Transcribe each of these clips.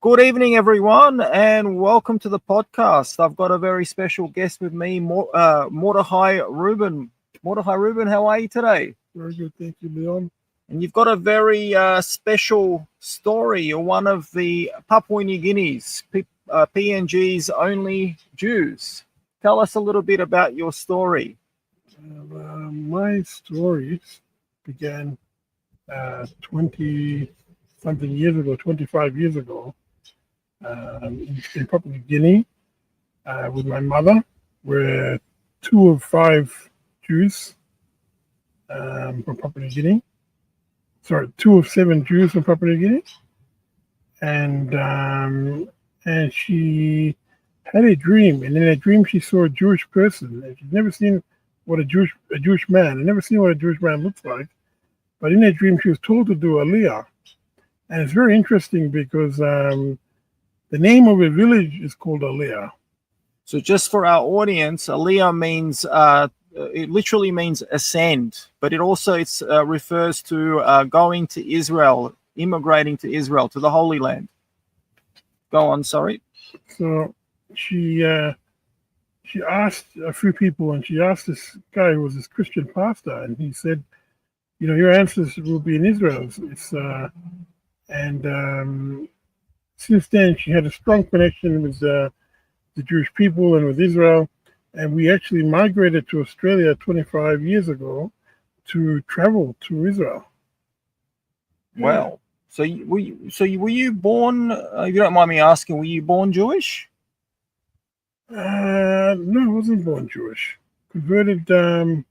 Good evening, everyone, and welcome to the podcast. I've got a very special guest with me, Mordechai Reuben. Mordechai Reuben, how are you today? Very good, thank you, Leon. And you've got a very special story. You're one of the Papua New Guinea's, PNG's only Jews. Tell us a little bit about your story. My stories began 20-something years ago, 25 years ago, in Papua New Guinea with my mother. We're two of five Jews from Papua New Guinea. Sorry, two of seven Jews from Papua New Guinea. And she had a dream, and in a dream she saw a Jewish person, and she'd never seen what a Jewish man. I'd never seen what a Jewish man looks like, but in a dream she was told to do Aliyah, and it's very interesting because the name of a village is called Aliyah. So, just for our audience, Aliyah means it literally means ascend, but it also refers to going to Israel, immigrating to Israel, to the Holy Land. Go on, sorry. So she asked a few people, and she asked this guy who was this Christian pastor, and he said, "You know, your ancestors will be in Israel." Since then, she had a strong connection with the Jewish people and with Israel, and we actually migrated to Australia 25 years ago to travel to Israel. Wow. So were you born? If you don't mind me asking, were you born Jewish? No, I wasn't born Jewish. Converted a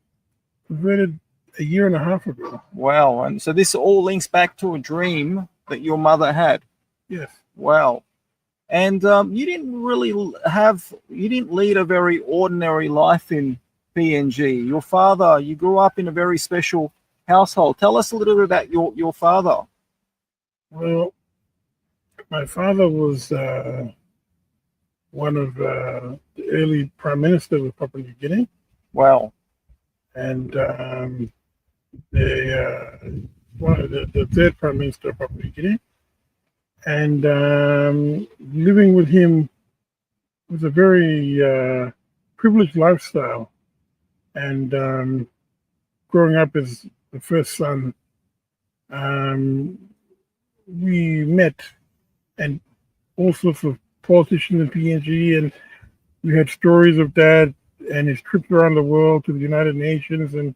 year and a half ago. Wow. And so this all links back to a dream that your mother had. Yes. Wow. And you didn't lead a very ordinary life in PNG. Your father, you grew up in a very special household. Tell us a little bit about your father. Well, my father was one of the early prime ministers of Papua New Guinea. Wow. And the third prime minister of Papua New Guinea. And living with him was a very privileged lifestyle. And growing up as the first son, we met, and all sorts of politicians in PNG, and we had stories of Dad and his trips around the world to the United Nations and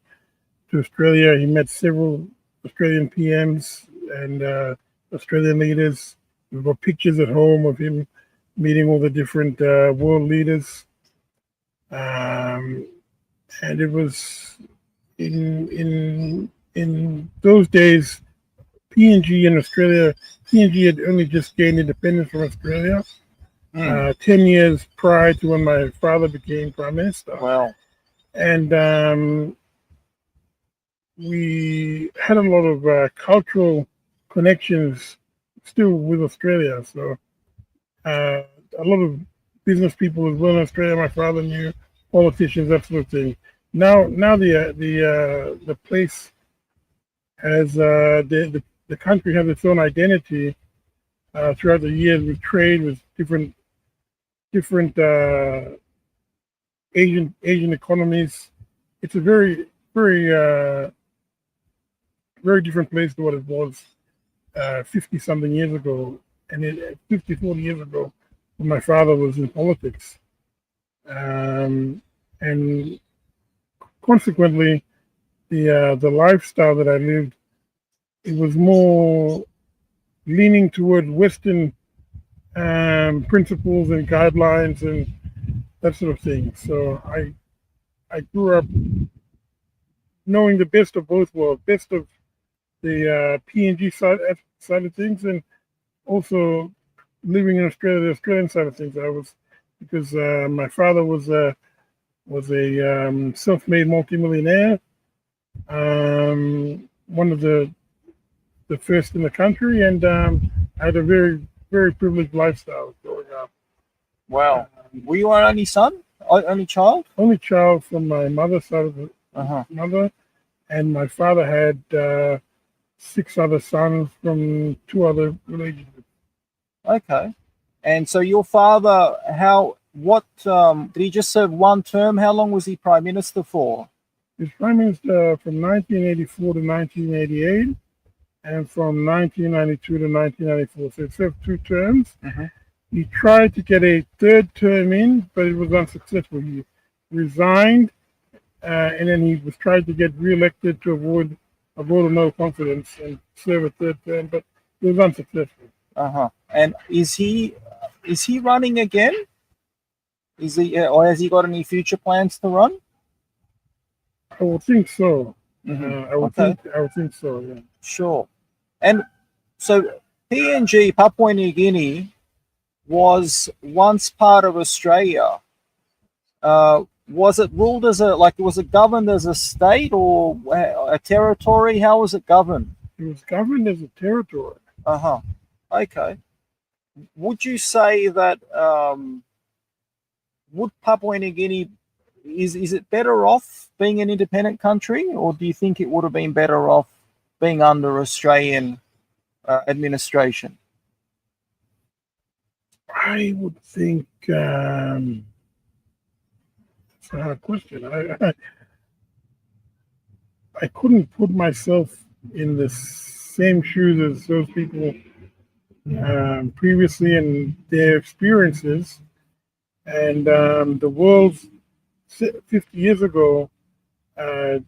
to Australia. He met several Australian PMs and Australian leaders. We've got pictures at home of him meeting all the different world leaders. And it was in those days, PNG and Australia, PNG had only just gained independence from Australia 10 years prior to when my father became prime minister. Wow. And we had a lot of cultural connections still with Australia. So a lot of business people as well in Australia, my father knew, politicians, that sort of thing. Now the place has the country has its own identity throughout the years with trade with different Asian economies. It's a very different place to what it was 50-something years ago, and 40 years ago when my father was in politics. And consequently, the lifestyle that I lived, it was more leaning toward Western principles and guidelines and that sort of thing. So I grew up knowing the best of both worlds, best of the PNG side of things, and also living in Australia, the Australian side of things. Because my father was a self-made multimillionaire, one of the first in the country, and I had a very, very privileged lifestyle growing up. Wow. Were you our only son? Only child? Only child from my mother's side of the mother, and my father had 6 other sons from 2 other relationships. Okay. And so your father, did he just serve one term? How long was he prime minister for? He was prime minister from 1984 to 1988, and from 1992 to 1994. So he served 2 terms. He tried to get a 3rd term in, but it was unsuccessful. He resigned, and then he was trying to get re-elected to avoid a vote of no confidence and serve a 3rd term, but it was unsuccessful. And is he running again? Is he, or has he got any future plans to run? I would think so. Mm-hmm. I would think so. Yeah. Sure. And so PNG, Papua New Guinea, was once part of Australia. Was it ruled as was it governed as a state or a territory? How was it governed? It was governed as a territory. Okay. Would you say that would Papua New Guinea is it better off being an independent country, or do you think it would have been better off being under Australian administration? I would think it's a hard question. I couldn't put myself in the same shoes as those people previously and their experiences. And the world 50 years ago,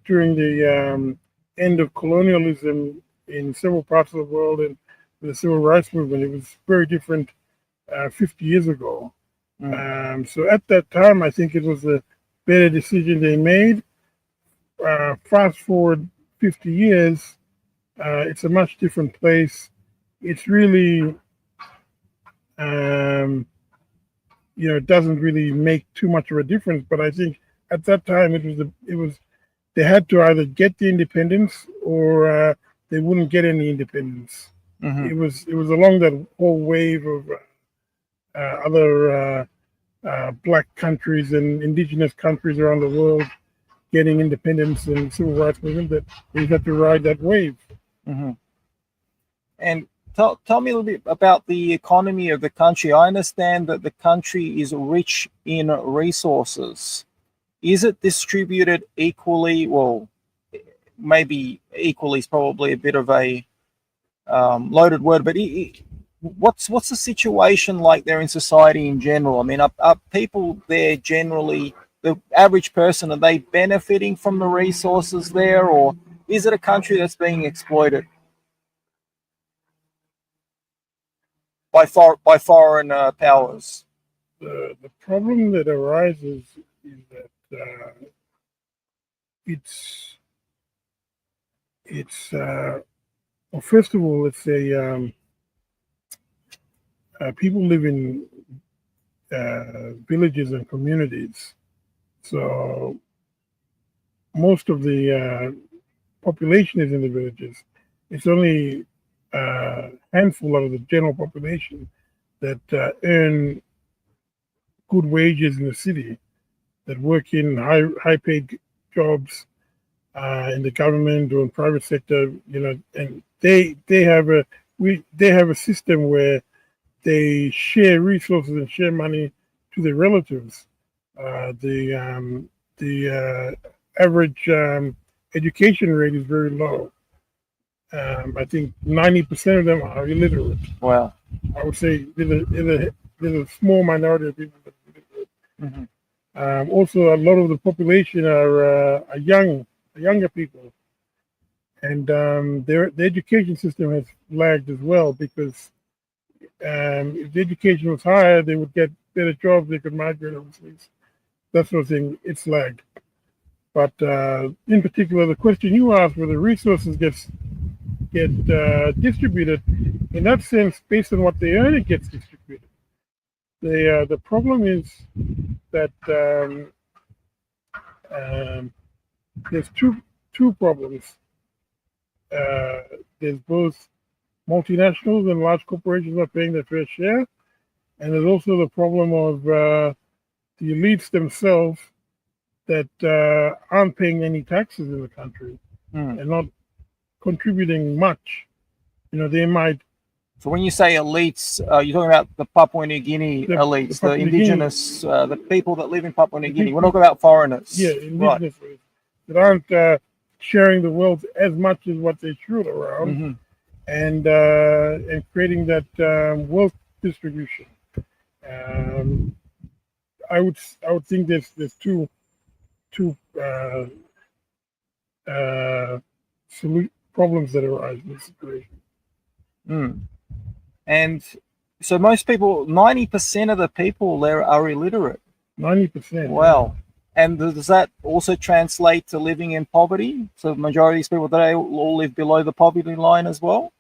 during the end of colonialism in several parts of the world and the civil rights movement, it was very different 50 years ago. So at that time, I think it was a better decision they made. Fast forward 50 years, it's a much different place. It's really, it doesn't really make too much of a difference. But I think at that time, they had to either get the independence or they wouldn't get any independence. It was along that whole wave of other black countries and indigenous countries around the world getting independence and civil rights movement that they had to ride that wave. And tell me a little bit about the economy of the country. I understand that the country is rich in resources. Is it distributed equally? Well, maybe equally is probably a bit of a loaded word, but what's the situation like there in society in general? I mean, are people there generally, the average person, are they benefiting from the resources there, or is it a country that's being exploited by foreign powers? The problem that arises is that well, first of all, it's people live in villages and communities, so most of the population is in the villages. It's only a handful out of the general population that earn good wages in the city, that work in high-paid jobs in the government or in private sector. And they have a system where they share resources and share money to their relatives. The average education rate is very low. I think 90% of them are illiterate. Wow. I would say there's a small minority of people that are illiterate. Also, a lot of the population are younger people, and their education system has lagged as well, because if the education was higher, they would get better jobs, they could migrate overseas, that sort of thing. It's lagged. But in particular, the question you asked, where the resources get distributed, in that sense, based on what they earn, it gets distributed. The problem is that there's two problems. There's both multinationals and large corporations are paying their fair share, and there's also the problem of the elites themselves that aren't paying any taxes in the country and not contributing much. They might So when you say elites, you're talking about the Papua New Guinea elites, the Papua New Guinea, indigenous, the people that live in Papua New the Guinea. We're people, not talking about foreigners. yeah, Right. indigenous that aren't sharing the wealth as much as what they should around, hmm and creating that wealth distribution. Um, I would think there's two problems that arise in this situation. Mm. And so most people, 90% of the people there are illiterate. 90%. Wow. And does that also translate to living in poverty? So the majority of these people, they all live below the poverty line as well?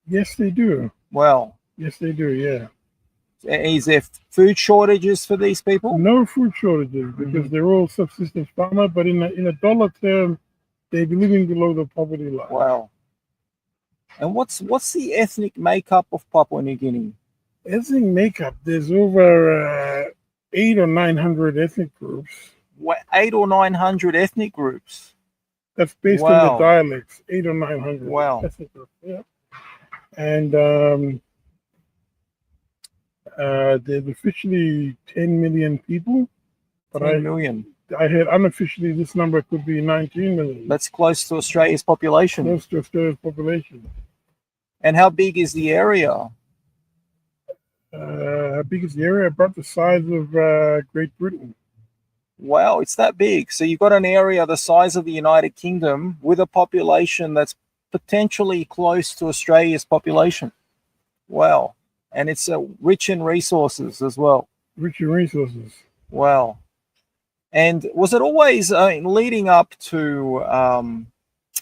Yes, they do. Wow. Yes, they do. Yeah. Is there food shortages for these people? No food shortages because they're all subsistence farmer, but in a dollar term, they be living below the poverty line. Wow. And what's the ethnic makeup of Papua New Guinea? Ethnic makeup, there's over 800 or 900 ethnic groups. 800 or 900 ethnic groups. That's based on the dialects. 800 or 900 wow. ethnic groups. Yeah. And there's officially 10 million people. But 10 million. I heard unofficially this number could be 19 million. That's close to Australia's population. Close to Australia's population. And how big is the area? How big is the area? About the size of Great Britain. Wow, it's that big. So you've got an area the size of the United Kingdom with a population that's potentially close to Australia's population. Wow. And it's rich in resources as well. Rich in resources. Wow. And was it always leading up to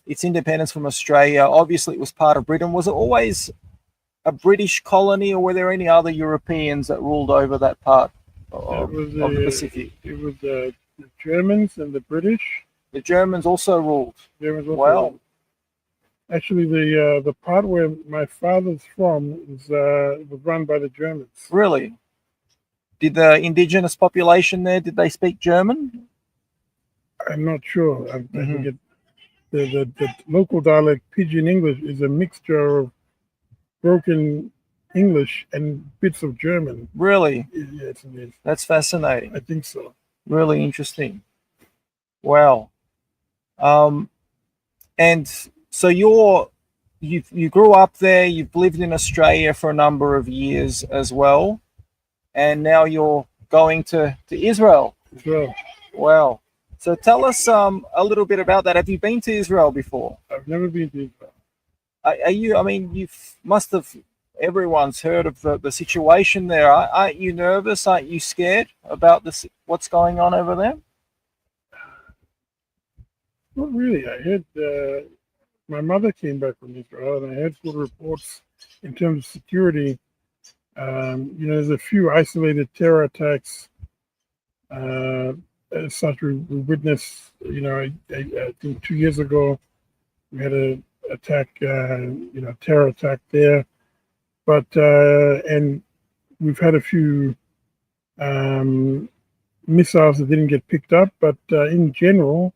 its independence from Australia? Obviously, it was part of Britain. Was it always a British colony, or were there any other Europeans that ruled over that part of the Pacific? It was the Germans and the British. The Germans also ruled. Ruled. Actually, the part where my father's from was run by the Germans. Really? Did the indigenous population there, did they speak German? I'm not sure. I forget. The local dialect, Pidgin English, is a mixture of broken English and bits of German. Really? Yes, it is. That's fascinating. I think so. Really interesting. Wow. And so you grew up there, you've lived in Australia for a number of years as well, and now you're going to Israel. Israel. Wow. So tell us a little bit about that. Have you been to Israel before? I've never been to Israel. Are you? I mean, you must have. Everyone's heard of the situation there. Aren't you nervous? Aren't you scared about this? What's going on over there? Not really. I heard my mother came back from Israel, and I heard good reports in terms of security. There's a few isolated terror attacks. As such, we witnessed. I think 2 years ago, we had a terror attack there. But and we've had a few missiles that didn't get picked up. But in general,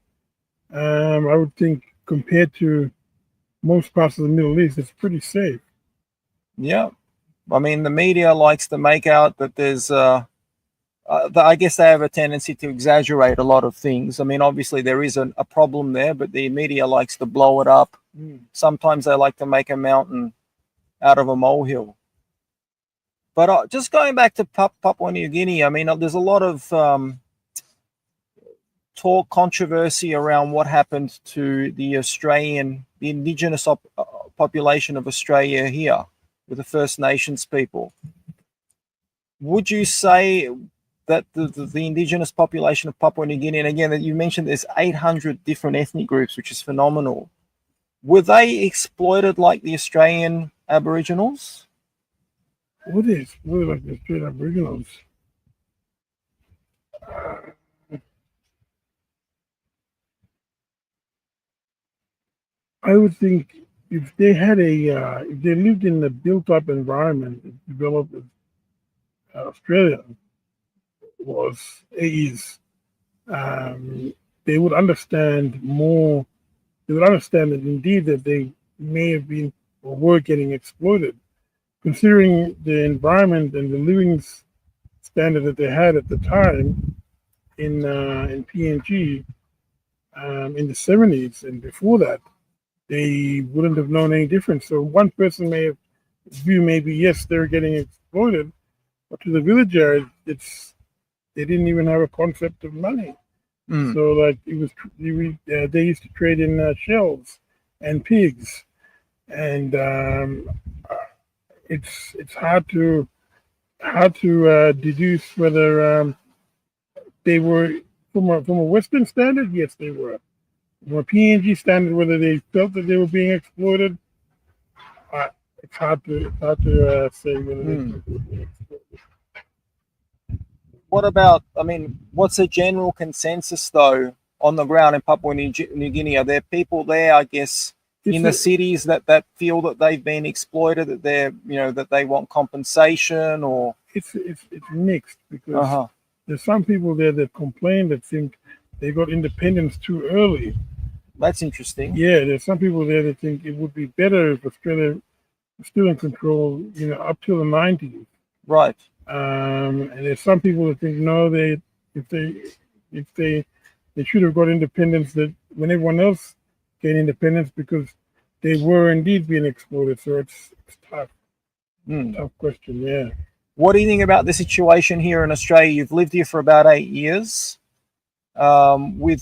I would think compared to most parts of the Middle East, it's pretty safe. Yeah, I mean, the media likes to make out that there's. I guess they have a tendency to exaggerate a lot of things. I mean, obviously there is a problem there, but the media likes to blow it up. Sometimes they like to make a mountain out of a molehill. But just going back to Papua New Guinea, I mean, there's a lot of controversy around what happened to the indigenous population of Australia here with the First Nations people. Would you say that the indigenous population of Papua New Guinea, and again, that you mentioned there's 800 different ethnic groups, which is phenomenal, were they exploited like the Australian Aboriginals? What is like the Australian Aboriginals? I would think if they had if they lived in a built-up environment developed as Australia is, they would understand more. They would understand that indeed that they may have been or were getting exploited. Considering the environment and the living standard that they had at the time in PNG in the 70s and before that, they wouldn't have known any difference. So one person may have viewed maybe, yes, they're getting exploited, but to the villager, they didn't even have a concept of money. Mm. So like they used to trade in shells and pigs, and it's hard to deduce whether they were from a Western standard. Yes, they were. From a PNG standard, whether they felt that they were being exploited, it's hard to say whether they were being exploited. What about, I mean, what's the general consensus though on the ground in Papua New Guinea? Are there people there, I guess, in the cities that feel that they've been exploited, that they're, that they want compensation, or? It's mixed, because there's some people there that complain, that think they got independence too early. That's interesting. Yeah, there's some people there that think it would be better if Australia was still in control, up till the 90s. Right. And there's some people that think no, they should have got independence that when everyone else gained independence, because they were indeed being exploited. So it's tough. Tough question. Yeah. What do you think about the situation here in Australia? You've lived here for about 8 years. What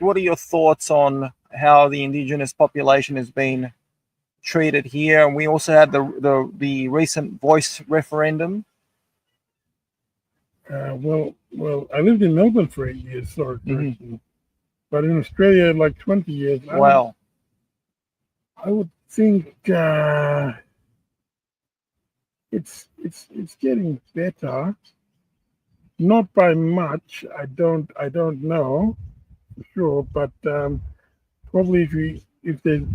are your thoughts on how the Indigenous population has been treated here? And we also had the recent voice referendum. Well, I lived in Melbourne for 8 years, sorry, but in Australia, like 20 years. Wow. I would think it's getting better, not by much. I don't know for sure, but probably if the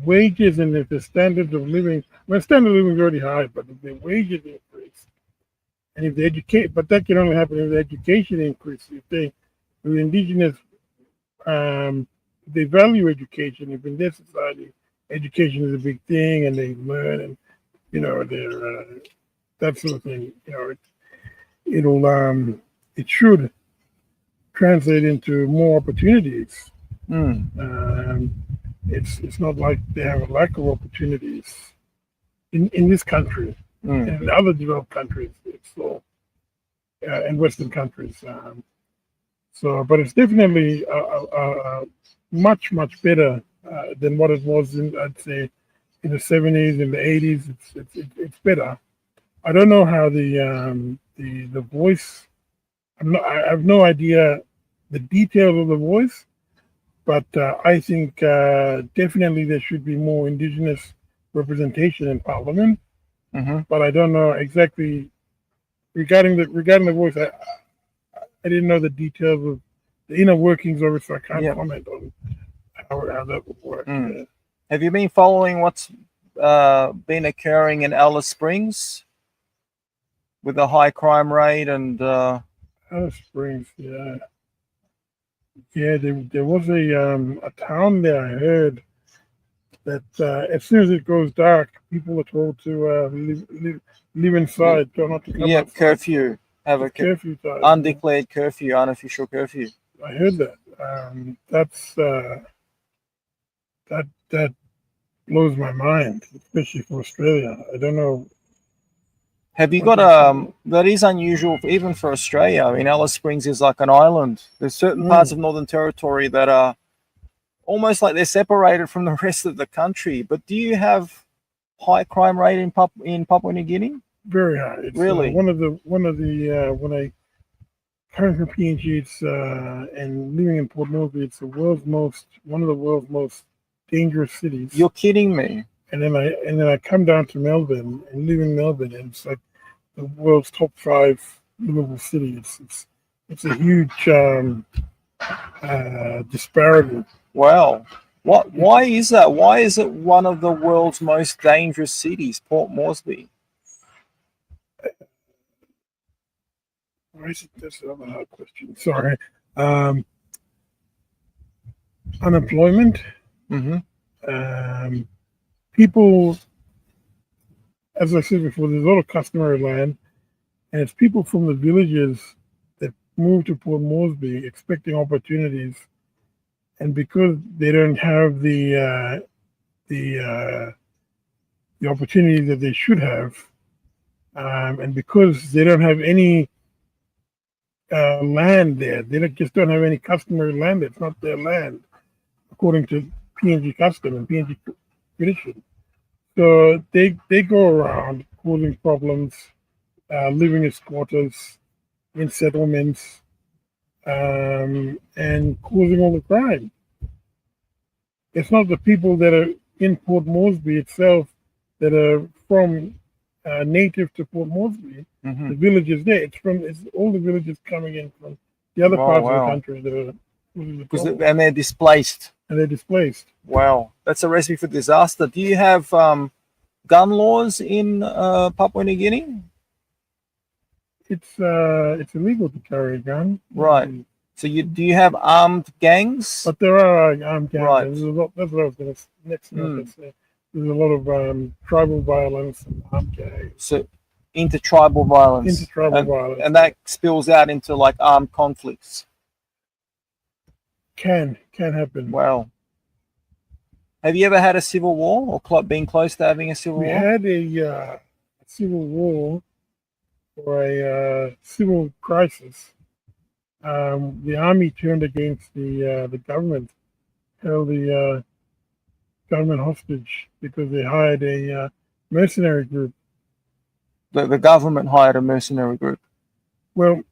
wages and if the standard of living, standard of living is already high, but if the wages increase, and if the but that can only happen if the education increases. If the Indigenous, they value education. If in their society, education is a big thing, and they learn, and they're that sort of thing. It should translate into more opportunities. It's not like they have a lack of opportunities in this country. In other developed countries, it's all in Western countries. But it's definitely much better than what it was I'd say in the 70s, in the 80s. It's better. I don't know how the voice. I have no idea the details of the voice, but I think definitely there should be more Indigenous representation in Parliament. But I don't know exactly regarding the voice. I didn't know the details of the inner workings of it, so I can't comment on how that would work. Have you been following what's been occurring in Alice Springs with the high crime rate and? Alice Springs, yeah. There was a town there. I heard that as soon as it goes dark, people are told to live inside, not to come outside. Curfew. Have a curfew time. Undeclared curfew, unofficial curfew. I heard that. That blows my mind, especially for Australia. I don't know. Have you got that is unusual even for Australia. I mean, Alice Springs is like an island. There's certain parts of Northern Territory that are almost like they're separated from the rest of the country. But do you have high crime rate in Papua New Guinea? Very high. It's, really? One of the when I coming from PNG, and living in Port Moresby, it's one of the world's most dangerous cities. You're kidding me. And then I come down to Melbourne and live in Melbourne, and it's like the world's top 5 livable city. It's a huge disparity. Wow. Why is that? Why is it one of the world's most dangerous cities, Port Moresby? That's another hard question. Sorry. Unemployment. people, as I said before, there's a lot of customary land, and it's people from the villages that move to Port Moresby expecting opportunities, and because they don't have the opportunities that they should have, and because they don't have any land there, just don't have any customary land. It's not their land, according to PNG custom and PNG tradition. So they go around causing problems, living as squatters in settlements, and causing all the crime. It's not the people that are in Port Moresby itself that are from native to Port Moresby. Mm-hmm. The villages there. It's all the villages coming in from the other parts of the country that are and they're displaced. And they're displaced. Wow, that's a recipe for disaster. Do you have gun laws in Papua New Guinea? It's illegal to carry a gun. Right. So do you have armed gangs? But there are armed gangs. Right. There's a lot. That's what I was going to next. Say. There's a lot of tribal violence and armed gangs. So intertribal violence. Violence. And that spills out into like armed conflicts. Can happen. Wow. Have you ever had a civil war or been close to having a civil war? We had a civil war or a civil crisis. The army turned against the government, held the government hostage because they hired a mercenary group. The government hired a mercenary group? Well,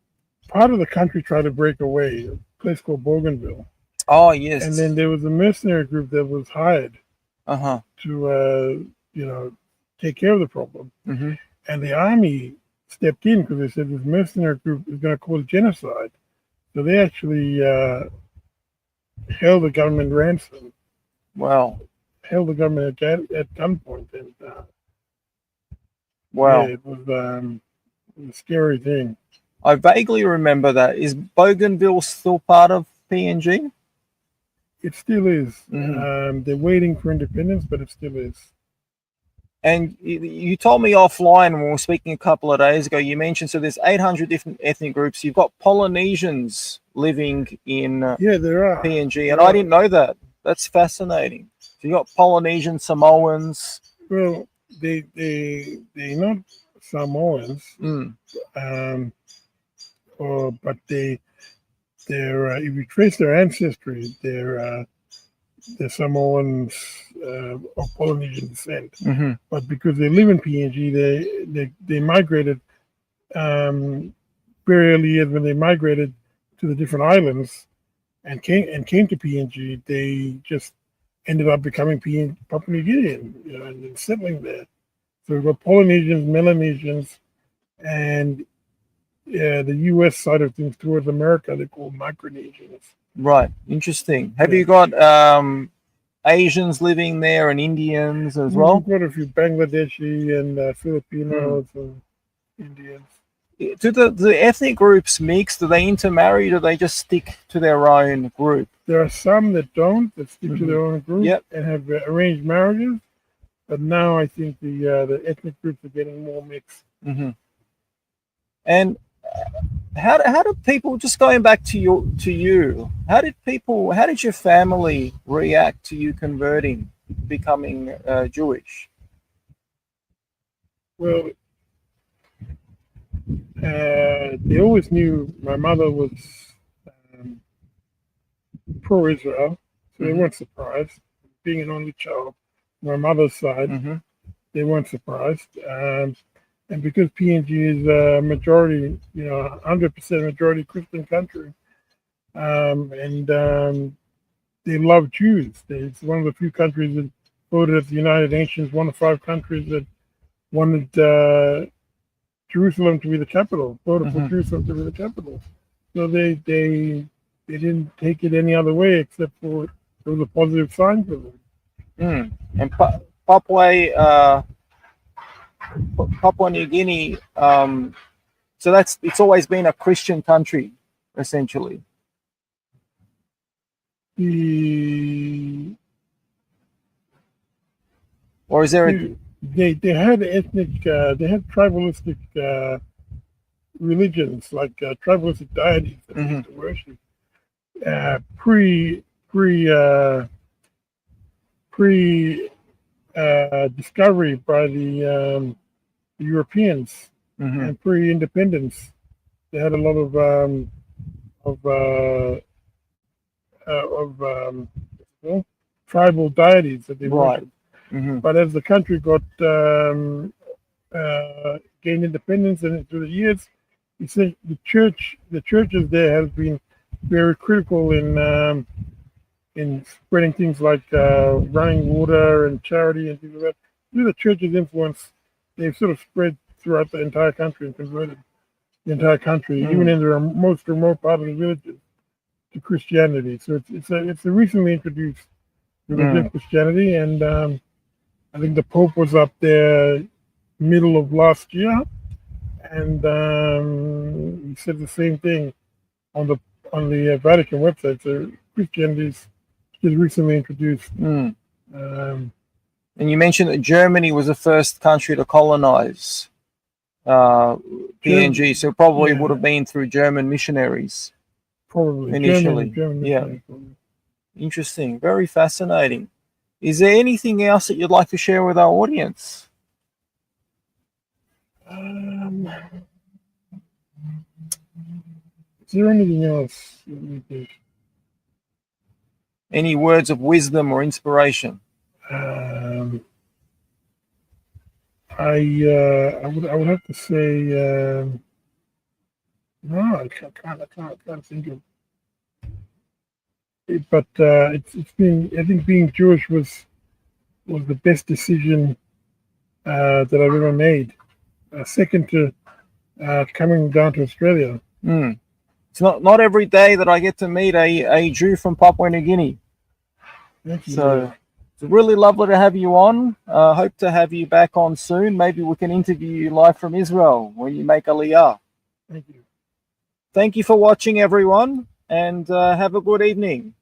part of the country tried to break away, a place called Bougainville. Oh, yes. And then there was a mercenary group that was hired to, take care of the problem. Mm-hmm. And the army stepped in because they said this mercenary group is going to cause genocide. So they actually held the government ransom. Wow. Held the government at gunpoint. And wow. Yeah, it was a scary thing. I vaguely remember that. Is Bougainville still part of PNG? It still is. Mm-hmm. They're waiting for independence, but it still is. And you told me offline when we were speaking a couple of days ago, you mentioned, so there's 800 different ethnic groups. You've got Polynesians living in there are. PNG, and I didn't know that. That's fascinating. So you got Polynesian Samoans. Well, they're not Samoans, but they're if you trace their ancestry, they're Samoans of Polynesian descent. Mm-hmm. But because they live in PNG, they migrated very early years when they migrated to the different islands and came to PNG. They just ended up becoming Papua New Guinean, and settling there. So we've got Polynesians, Melanesians, and the U.S. side of things towards America, they're called Micronesians. Right. Interesting. Have you got Asians living there and Indians as well? We've got a few Bangladeshi and Filipinos and Indians. Do the ethnic groups mix? Do they intermarry? Do they just stick to their own group? There are some that don't, that stick to their own group and have arranged marriages. But now I think the ethnic groups are getting more mixed. Mm-hmm. And how do people, just going back to you, how did your family react to you converting, becoming Jewish? Well, they always knew my mother was pro-Israel, so they weren't surprised. Being an only child, my mother's side, they weren't surprised. And because PNG is a majority, 100% majority Christian country, and they love Jews. It's one of the few countries that voted at the United Nations, one of 5 countries that wanted Jerusalem to be the capital, voted for Jerusalem to be the capital. So they didn't take it any other way except for it was a positive sign for them. And Papua New Guinea, so it's always been a Christian country, essentially. or is there a They had ethnic, they had tribalistic religions, like tribalistic deities that they used to worship. Pre discovery by the Europeans and pre-independence, they had a lot of tribal deities that they worshipped. But as the country got gained independence and through the years, he said the churches there have been very critical in spreading things like running water and charity and things like that. Through the church's influence, they've sort of spread throughout the entire country and converted the entire country, even in the most remote part of the villages, to Christianity. So it's a recently introduced religion, Christianity, and I think the Pope was up there middle of last year, and he said the same thing on the Vatican website. So Christianity is recently introduced. And you mentioned that Germany was the first country to colonize PNG, so probably would have been through German missionaries. Probably initially. German Interesting, very fascinating. Is there anything else that you'd like to share with our audience? Is there anything else? Any words of wisdom or inspiration? I would have to say no, I can't think of it. But it's been, I think being Jewish was the best decision that I've ever made. Second to coming down to Australia. It's not every day that I get to meet a Jew from Papua New Guinea. So it's really lovely to have you on. Hope to have you back on soon. Maybe we can interview you live from Israel when you make Aliyah. Thank you. Thank you for watching, everyone, and have a good evening.